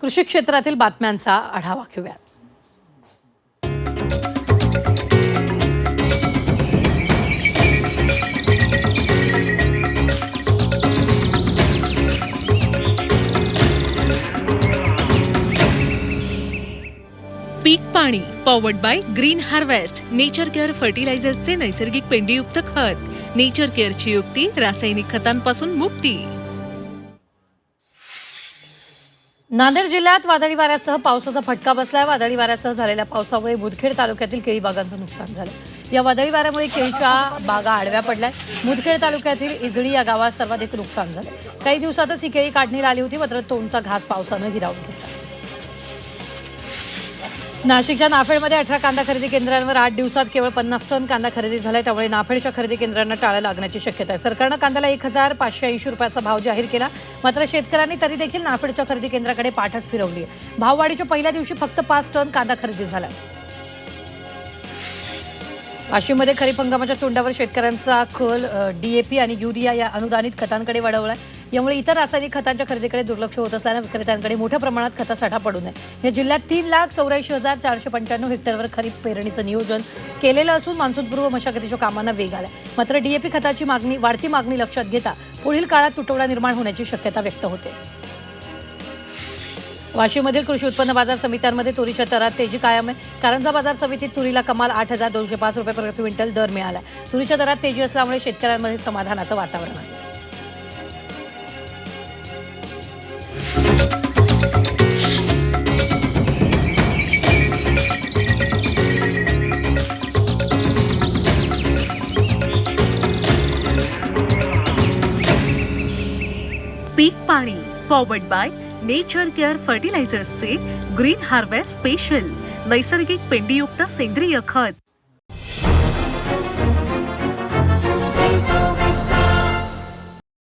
कृषी क्षेत्रातील बातम्यांचा आढावा घेऊया। पीक पाणी powered by green harvest nature care फर्टिलायझर्सचे नैसर्गिक पेंडीयुक्त खत। नेचर केअरची युक्ती रासायनिक खतांपासून मुक्ती। नांदेड जिल्ह्यात वादळी वाऱ्यासह पावसाचा फटका बसलाय। वादळी वाऱ्यासह झालेल्या पावसामुळे मुदखेड तालुक्यातील केळी बागांचं नुकसान झालं। या वादळी वाऱ्यामुळे केळीच्या बागा आडव्या पडल्या। मुदखेड तालुक्यातील इजळी या गावात सर्वाधिक नुकसान झालं। काही दिवसातच ही केळी काढणीला आली होती, मात्र तोंडचा घास पावसानं हिरावून घेतला। नाशिकच्या नाफेडमध्ये 18 कांदा खरेदी केंद्रांवर 8 दिवसात केवळ 50 टन कांदा खरेदी झालाय। त्यामुळे नाफेडच्या खरेदी केंद्रांना टाळं लागण्याची शक्यता आहे। सरकारनं कांद्याला 1580 रुपयाचा भाव जाहीर केला, मात्र शेतकऱ्यांनी तरी देखील नाफेडच्या खरेदी केंद्राकडे पाठच फिरवली आहे। भाववाढीच्या पहिल्या दिवशी फक्त 5 टन कांदा खरेदी झाला। वाशिममध्ये खरीप हंगामाच्या तोंडावर शेतकऱ्यांचा कल डीएपी आणि युरिया या अनुदानित खतांकडे वळवलाय। यामुळे इतर रासायनिक खतांच्या खरेदीकडे दुर्लक्ष होत असल्यानं विक्रेत्यांकडे मोठ्या प्रमाणात खतासाठा पडून आहे। या जिल्ह्यात 3,84,495 हेक्टरवर खरीप पेरणीचं नियोजन केलेलं असून मान्सूनपूर्व मशागतीच्या कामांना वेग आलाय। मात्र डीएपी खताची वाढती मागणी लक्षात घेता पुढील काळात तुटवडा निर्माण होण्याची शक्यता व्यक्त होते। वाशिममधील कृषी उत्पन्न बाजार समित्यांमध्ये तुरीच्या दरात तेजी कायम आहे। कारंजा बाजार समितीत तुरीला कमाल 8,205 रुपये प्रति क्विंटल दर मिळाला। तुरीच्या दरात तेजी असल्यामुळे शेतकऱ्यांमध्ये समाधानाचं वातावरण आहे। पीक पाणी पॉवर्ड बाय नेचर केअर फर्टिलायझर्सचे ग्रीन हार्वेस्ट स्पेशल नैसर्गिक पेंडीयुक्त सेंद्रिय खत।